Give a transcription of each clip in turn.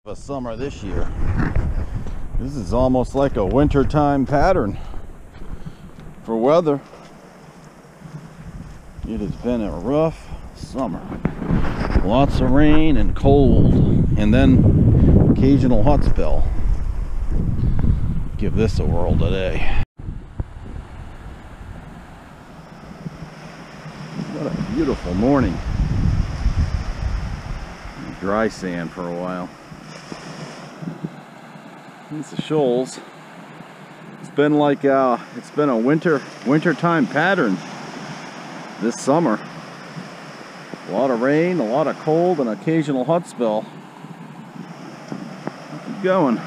A summer this year. This is almost like a wintertime pattern for weather. It has been a rough summer. Lots of rain and cold, and then occasional hot spell. Give this a whirl today. What a beautiful morning. Dry sand for a while. These are shoals. It's been like it's been a wintertime pattern this summer. A lot of rain, a lot of cold, and occasional hot spell. Keep going.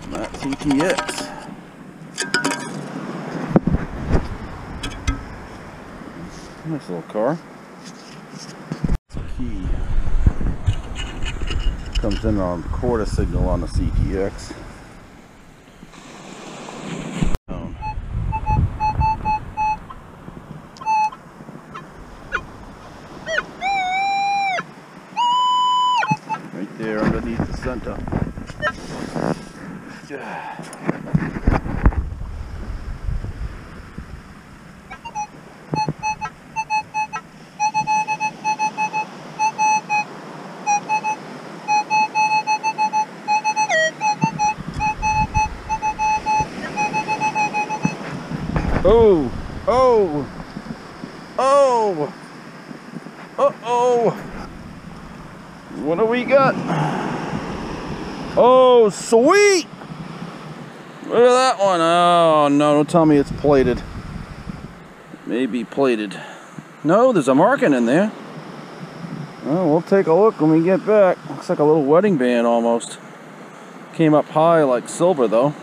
That TTX. Nice little car. Key. Comes in on quarter signal on the CTX. Right there underneath the center. Oh, oh, oh, uh-oh. What do we got? Oh, sweet. Look at that one. Oh, no, don't tell me it's plated. Maybe plated. No, there's a marking in there. Oh, we'll take a look when we get back. Looks like a little wedding band almost. Came up high like silver, though.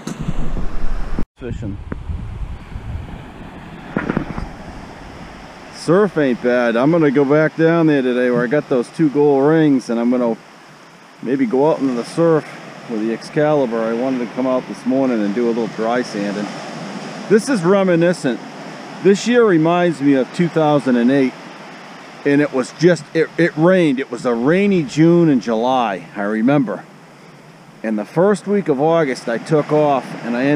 Fishing. Surf ain't bad. I'm gonna go back down there today where I got those 2 gold rings, and I'm gonna maybe go out into the surf with the Excalibur. I wanted to come out this morning and do a little dry sanding. This is reminiscent. This year reminds me of 2008, and it was just, it rained. It was a rainy June and July, I remember. And the first week of August I took off, and I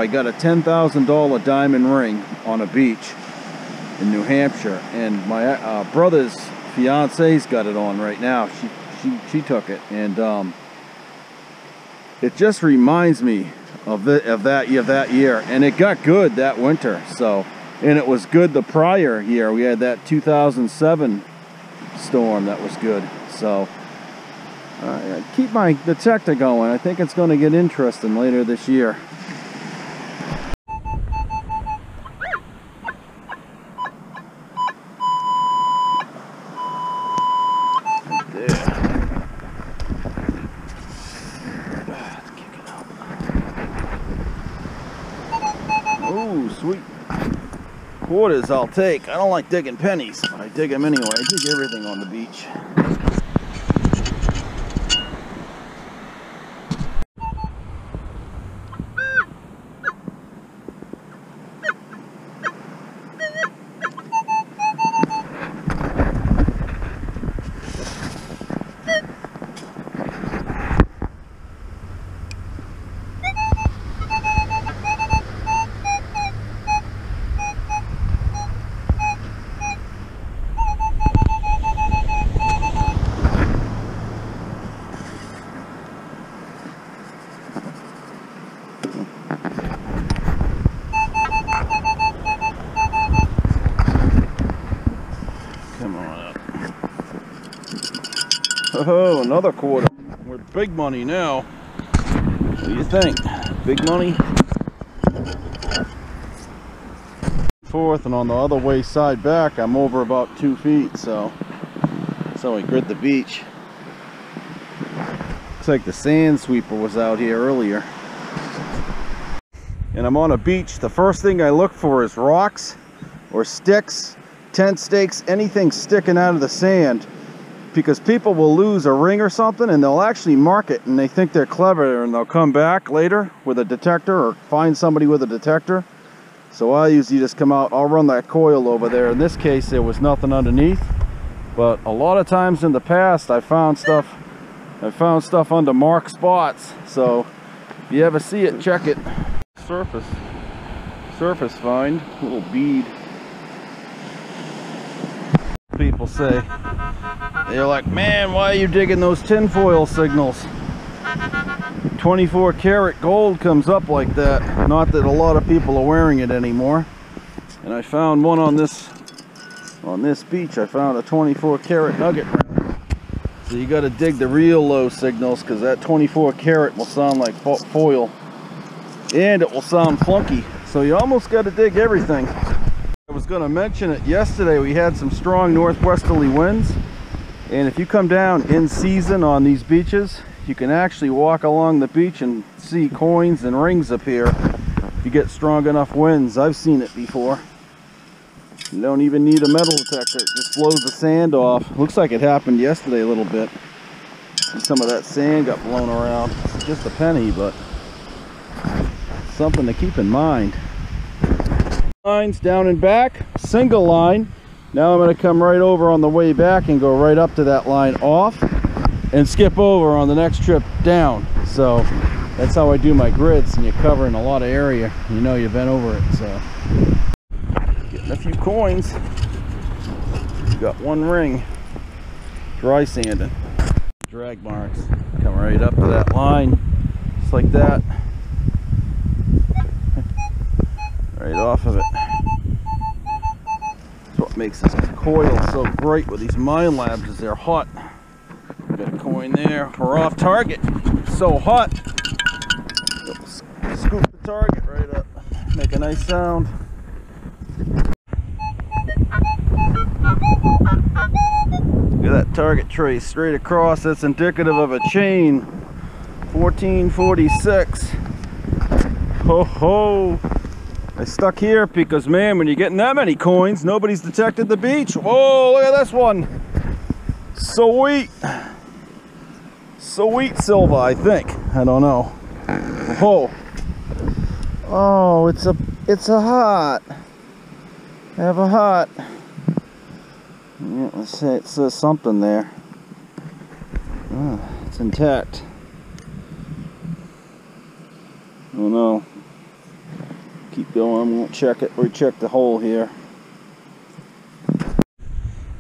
got a $10,000 diamond ring on a beach in New Hampshire, and my brother's fiance's got it on right now. She took it, and it just reminds me of that year. And it got good that winter. So, and it was good the prior year. We had that 2007 storm that was good. So keep my detector going. I think it's going to get interesting later this year. Oh, sweet. Quarters I'll take. I don't like digging pennies, but I dig them anyway. I dig everything on the beach. Oh, another quarter. We're big money now. What do you think? Big money? Fourth, and on the other way side back, I'm over about 2 feet, so we grit the beach. Looks like the sand sweeper was out here earlier. And I'm on a beach. The first thing I look for is rocks or sticks, tent stakes, anything sticking out of the sand. Because people will lose a ring or something and they'll actually mark it, and they think they're clever, and they'll come back later with a detector or find somebody with a detector. So I usually just come out, I'll run that coil over there. In this case there was nothing underneath, but a lot of times in the past I found stuff I found stuff under marked spots, so if you ever see it, check it. Surface find, little bead. People say, they're like, man, why are you digging those tinfoil signals? 24 karat gold comes up like that. Not that a lot of people are wearing it anymore. And I found one on this beach. I found a 24 karat nugget ring. So you got to dig the real low signals, because that 24 karat will sound like foil, and it will sound flunky. So you almost got to dig everything. I was going to mention it yesterday. We had some strong northwesterly winds, and if you come down in season on these beaches, you can actually walk along the beach and see coins and rings appear if you get strong enough winds. I've seen it before. You don't even need a metal detector. It just blows the sand off. Looks like it happened yesterday a little bit. Some of that sand got blown around. It's just a penny, but something to keep in mind. Lines down and back, single line. Now I'm going to come right over on the way back and go right up to that line off and skip over on the next trip down. So that's how I do my grids, and you're covering a lot of area. You know you've been over it. So getting a few coins. Got one ring. Dry sanding. Drag marks. Come right up to that line, just like that. Right off of it. That's what makes this coil so great with these mine labs, is they're hot. Got a coin there. We're off target. It's so hot. Scoop the target right up. Make a nice sound. Look at that target trace straight across. That's indicative of a chain. 1446. Ho ho. I stuck here because, man, when you're getting that many coins, nobody's detected the beach. Whoa, look at this one. Sweet. Sweet silver, I think. I don't know. Whoa. Oh, it's a heart. I have a heart. Yeah, let's say it says something there. Oh, it's intact. Oh no. Keep going, I won't check it. We check the hole here.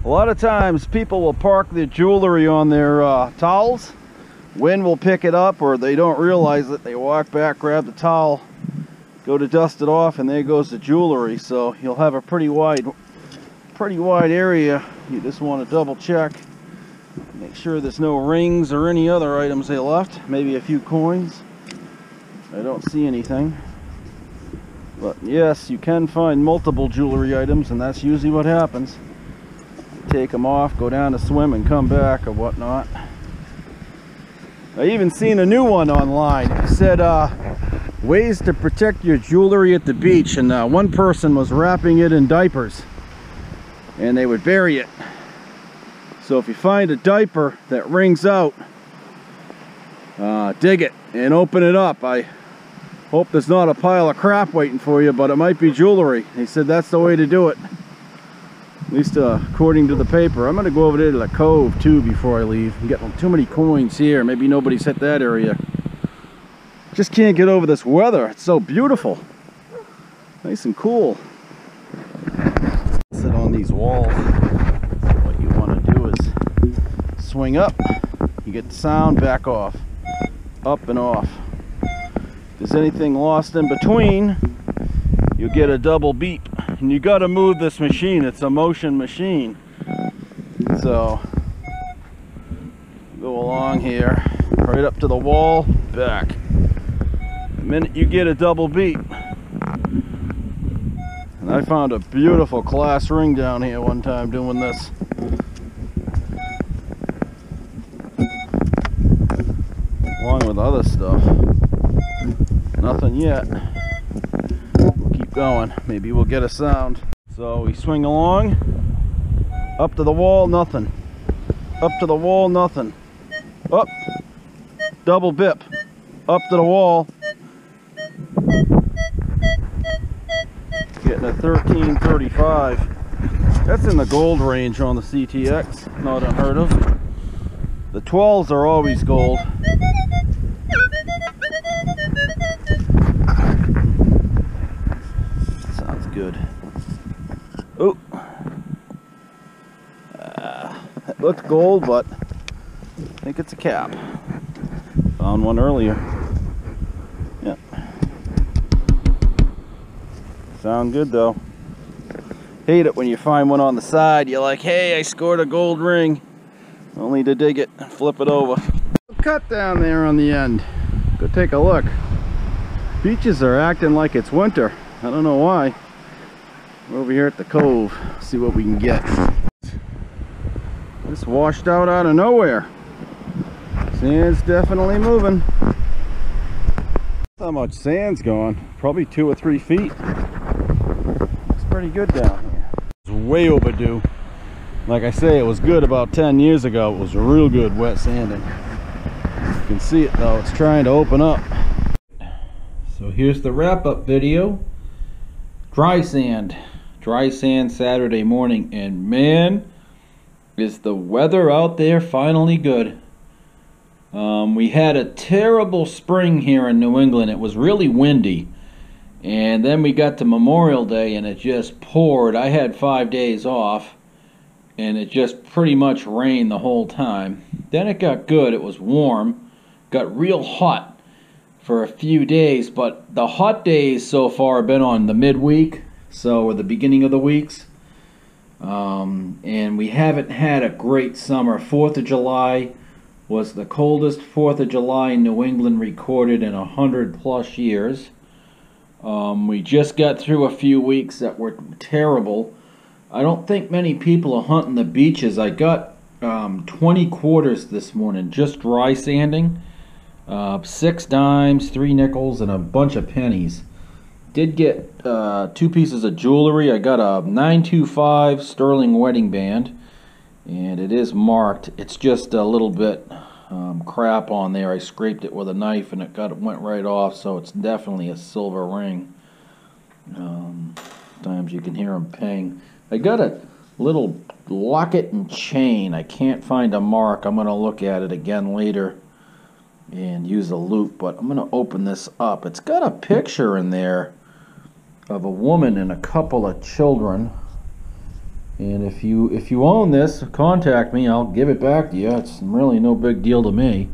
A lot of times people will park their jewelry on their towels. Wind will pick it up, or they don't realize it. They walk back, grab the towel, go to dust it off, and there goes the jewelry. So you'll have a pretty wide area. You just want to double check. Make sure there's no rings or any other items they left. Maybe a few coins. I don't see anything. But yes, you can find multiple jewelry items, and that's usually what happens. Take them off, go down to swim, and come back or whatnot. I even seen a new one online. It said ways to protect your jewelry at the beach, and one person was wrapping it in diapers, and they would bury it. So if you find a diaper that rings out, dig it and open it up. I hope there's not a pile of crap waiting for you, but it might be jewelry. He said that's the way to do it, at least according to the paper. I'm going to go over there to the cove too before I leave. I'm getting too many coins here. Maybe nobody's hit that area. Just can't get over this weather. It's so beautiful. Nice and cool. Sit on these walls. So what you want to do is swing up. You get the sound, back off. Up and off. If there's anything lost in between, you get a double beep. And you got to move this machine. It's a motion machine. So go along here, right up to the wall, back. The minute you get a double beep. And I found a beautiful class ring down here one time doing this. Along with other stuff. Nothing yet. We'll keep going. Maybe we'll get a sound. So we swing along. Up to the wall, nothing. Up to the wall, nothing. Up. Double bip. Up to the wall. Getting a 1335. That's in the gold range on the CTX. Not unheard of. The 12s are always gold. Sounds good. Oh, it looks gold, but I think it's a cap. Found one earlier. Yep. Sound good though. Hate it when you find one on the side. You're like, hey, I scored a gold ring. Only to dig it and flip it over. Cut down there on the end. Go take a look. Beaches are acting like it's winter. I don't know why. We're over here at the cove. See what we can get. Just washed out of nowhere. Sand's definitely moving. How much sand's gone? Probably 2 or 3 feet. Looks pretty good down here. It's way overdue. Like I say, it was good about 10 years ago. It was real good wet sanding. You can see it though, it's trying to open up. So here's the wrap-up video. Dry sand Saturday morning, and man, is the weather out there finally good. We had a terrible spring here in New England. It was really windy, and then we got to Memorial Day and it just poured. I had 5 days off and it just pretty much rained the whole time. Then it got good, it was warm, got real hot for a few days, but the hot days so far have been on the midweek, so the beginning of the weeks. And we haven't had a great summer. 4th of July was the coldest 4th of July in New England recorded in 100+ years. We just got through a few weeks that were terrible. I don't think many people are hunting the beaches. I got 20 quarters this morning, just dry sanding. 6 dimes, 3 nickels, and a bunch of pennies. Did get 2 pieces of jewelry. I got a 925 sterling wedding band, and it is marked. It's just a little bit crap on there. I scraped it with a knife and it went right off, so it's definitely a silver ring. Sometimes you can hear them ping. I got a little locket and chain. I can't find a mark. I'm going to look at it again later and use a loop, but I'm going to open this up. It's got a picture in there of a woman and a couple of children. And if you own this, contact me. I'll give it back to you. It's really no big deal to me.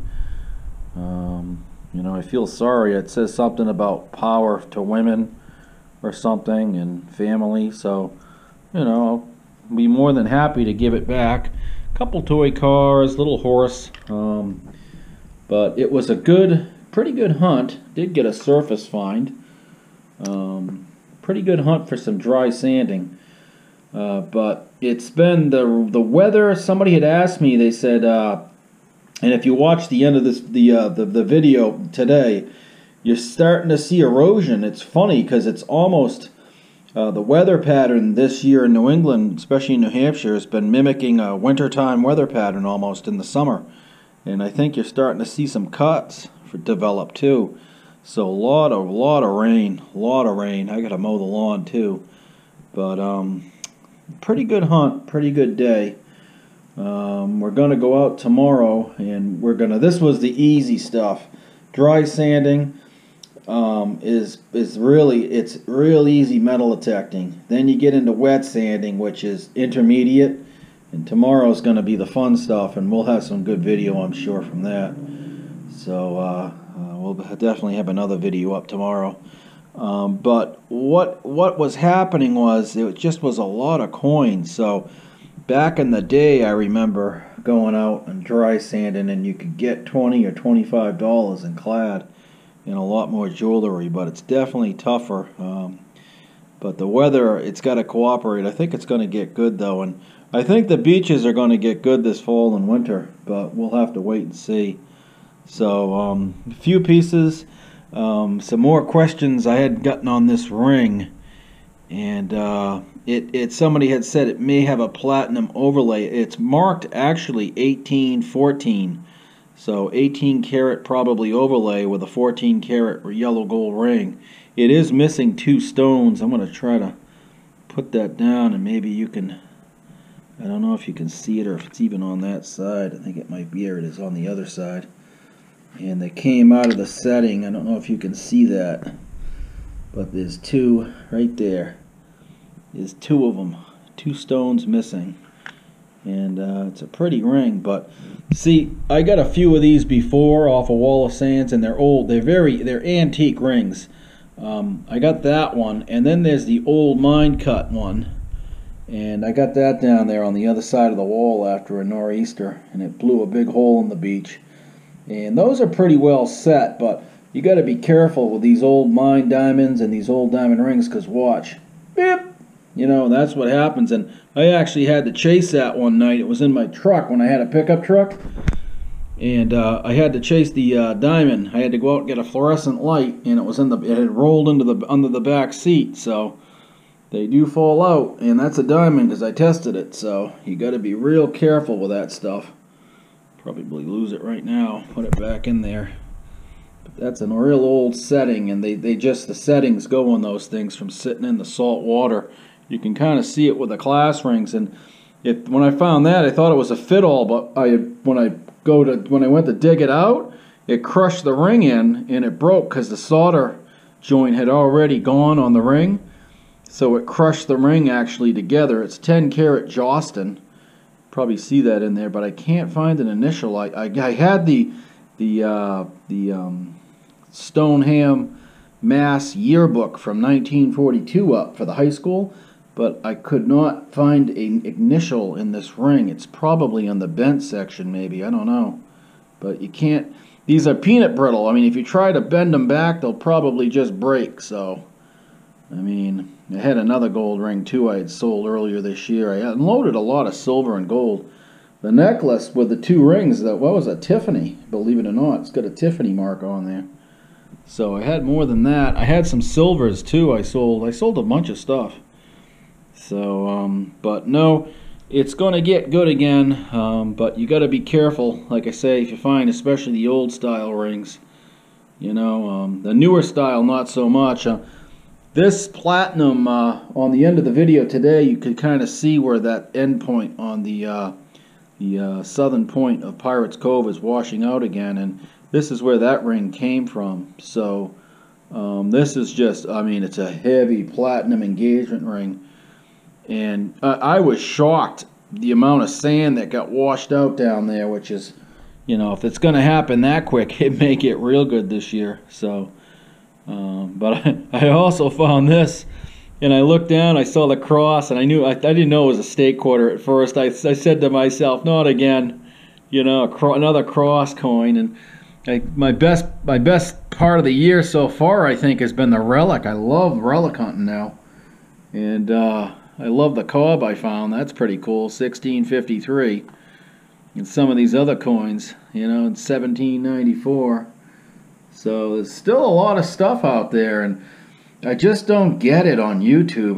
You know, I feel sorry. It says something about power to women or something and family. So, you know, I'll be more than happy to give it back. Couple toy cars, little horse. But it was a pretty good hunt. Did get a surface find. Pretty good hunt for some dry sanding. But it's been the weather. Somebody had asked me. They said, and if you watch the end of this the video today, you're starting to see erosion. It's funny because it's almost the weather pattern this year in New England, especially in New Hampshire, has been mimicking a wintertime weather pattern almost in the summer. And I think you're starting to see some cuts develop too. So a lot of rain, I got to mow the lawn too. But pretty good hunt, pretty good day. We're gonna go out tomorrow, and this was the easy stuff. Dry sanding is it's real easy metal detecting. Then you get into wet sanding, which is intermediate, and tomorrow's gonna be the fun stuff, and we'll have some good video, I'm sure, from that. So we'll definitely have another video up tomorrow. But what was happening was it just was a lot of coins. So back in the day, I remember going out and dry sanding, and you could get $20 or $25 in clad and a lot more jewelry. But it's definitely tougher. But the weather, it's got to cooperate. I think it's going to get good though, and I think the beaches are going to get good this fall and winter. But we'll have to wait and see. So a few pieces. Some more questions I had gotten on this ring, and somebody had said it may have a platinum overlay. It's marked actually 1814, so 18 karat probably overlay with a 14 karat yellow gold ring. It is missing 2 stones. I'm going to try to put that down, and maybe you can I don't know if you can see it or if it's even on that side. I think it might be, or it is on the other side. And they came out of the setting. I don't know if you can see that, but there's two right there. There's two of them, two stones missing. And it's a pretty ring, but see, I got a few of these before off of Wall of Sands, and they're old. They're antique rings. I got that one, and then there's the old mine cut one, and I got that down there on the other side of the wall after a nor'easter, and it blew a big hole in the beach. And those are pretty well set, but you got to be careful with these old mine diamonds and these old diamond rings, because watch, beep. You know, that's what happens. And I actually had to chase that one night. It was in my truck when I had a pickup truck. And I had to chase the diamond. I had to go out and get a fluorescent light, and it had rolled under the back seat. So they do fall out, and that's a diamond because I tested it. So you got to be real careful with that stuff. Probably lose it right now. Put it back in there. But that's a real old setting, and the settings go on those things from sitting in the salt water. You can kind of see it with the class rings, and when I found that, I thought it was a fit-all, but when I went to dig it out, it crushed the ring in, and it broke because the solder joint had already gone on the ring, so it crushed the ring actually together. It's 10 karat Jostin. Probably see that in there, but I can't find an initial. I had the Stoneham Mass yearbook from 1942 up for the high school, but I could not find an initial in this ring. It's probably on the bent section, maybe. I don't know. But you can't... These are peanut brittle. I mean, if you try to bend them back, they'll probably just break. So, I mean, I had another gold ring, too, I had sold earlier this year. I unloaded a lot of silver and gold. The necklace with the two rings, what was that? Tiffany, believe it or not. It's got a Tiffany mark on there. So I had more than that. I had some silvers, too, I sold a bunch of stuff. So, but no, it's going to get good again, but you got to be careful, like I say, if you find especially the old style rings. You know, the newer style, not so much. This platinum, on the end of the video today, you could kind of see where that end point on the southern point of Pirates Cove is washing out again, and this is where that ring came from. So, this is just, I mean, it's a heavy platinum engagement ring. And I was shocked the amount of sand that got washed out down there, which is, you know, if it's going to happen that quick, it may get real good this year. So, but I also found this, and I looked down, I saw the cross, and I didn't know it was a stake quarter at first. I said to myself, not again, you know, another cross coin. And my best part of the year so far, I think, has been the relic. I love relic hunting now, and I love the cob I found. That's pretty cool. 1653. And some of these other coins, you know, in 1794. So there's still a lot of stuff out there, and I just don't get it on YouTube.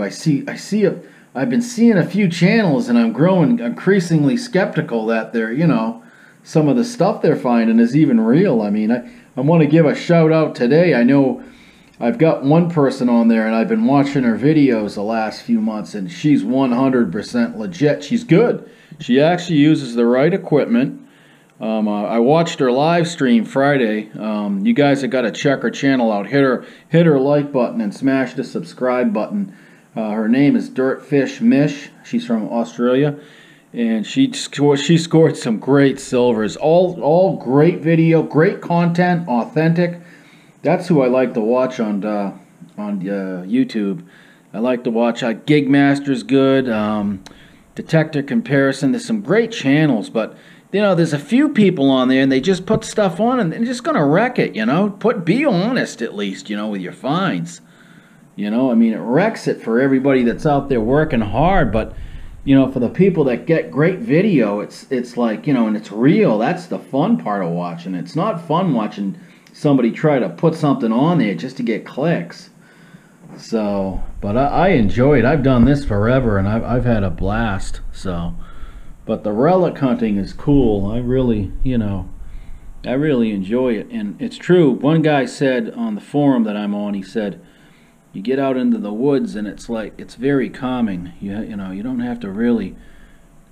I've been seeing a few channels, and I'm growing increasingly skeptical that they're, you know, some of the stuff they're finding is even real. I mean, I want to give a shout out today. I know I've got one person on there, and I've been watching her videos the last few months, and she's 100% legit. She's good. She actually uses the right equipment. I watched her live stream Friday. You guys have got to check her channel out. Hit her like button and smash the subscribe button. Her name is Dirtfish Mish. She's from Australia, and she scored some great silvers. All great video, great content, authentic. That's who I like to watch on YouTube. I like to watch Gig Master's good, Detector Comparison. There's some great channels, but you know, there's a few people on there, and they just put stuff on, and they're just gonna wreck it. You know, be honest at least. You know, with your finds. You know, I mean, it wrecks it for everybody that's out there working hard, but you know, for the people that get great video, it's like, you know, and it's real. That's the fun part of watching. It's not fun watching somebody try to put something on there just to get clicks. So, but I enjoy it. I've done this forever, and I've had a blast. So, but the relic hunting is cool. I really, you know, I really enjoy it. And it's true. One guy said on the forum that I'm on, he said, you get out into the woods, and it's like, it's very calming. You know, you don't have to really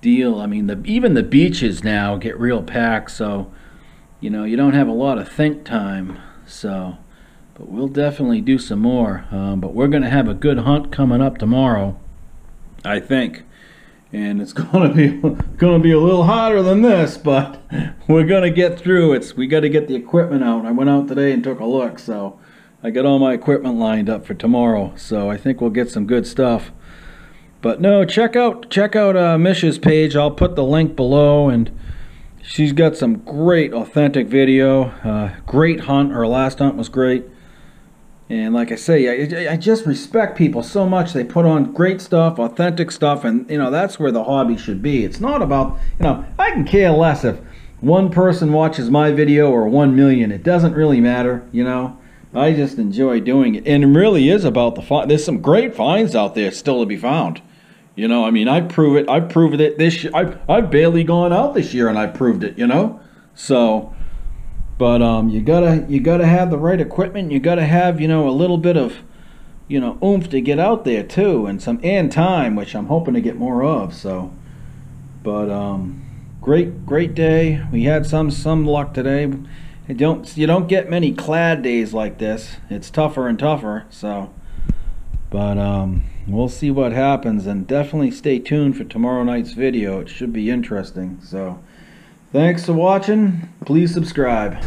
deal. I mean, even the beaches now get real packed, so you know you don't have a lot of think time. So, but we'll definitely do some more. But we're gonna have a good hunt coming up tomorrow, I think, and it's gonna be a little hotter than this, but we're gonna get through it. We got to get the equipment out. I went out today and took a look, so I got all my equipment lined up for tomorrow. So I think we'll get some good stuff. But no, check out Mish's page. I'll put the link below, and she's got some great authentic video. Great hunt. Her last hunt was great. And like I say, I just respect people so much. They put on great stuff, authentic stuff, and you know that's where the hobby should be. It's not about, you know, I can care less if one person watches my video or 1 million. It doesn't really matter, you know. I just enjoy doing it, and it really is about the fun. There's some great finds out there still to be found. You know, I mean, I've proved it this year. I've barely gone out this year, and I proved it. You know, so. But you gotta have the right equipment. You gotta have, you know, a little bit of, you know, oomph to get out there too, and time, which I'm hoping to get more of. So, but great day. We had some luck today. You don't get many clad days like this. It's tougher and tougher. So, but we'll see what happens, and definitely stay tuned for tomorrow night's video. It should be interesting. So. Thanks for watching. Please subscribe.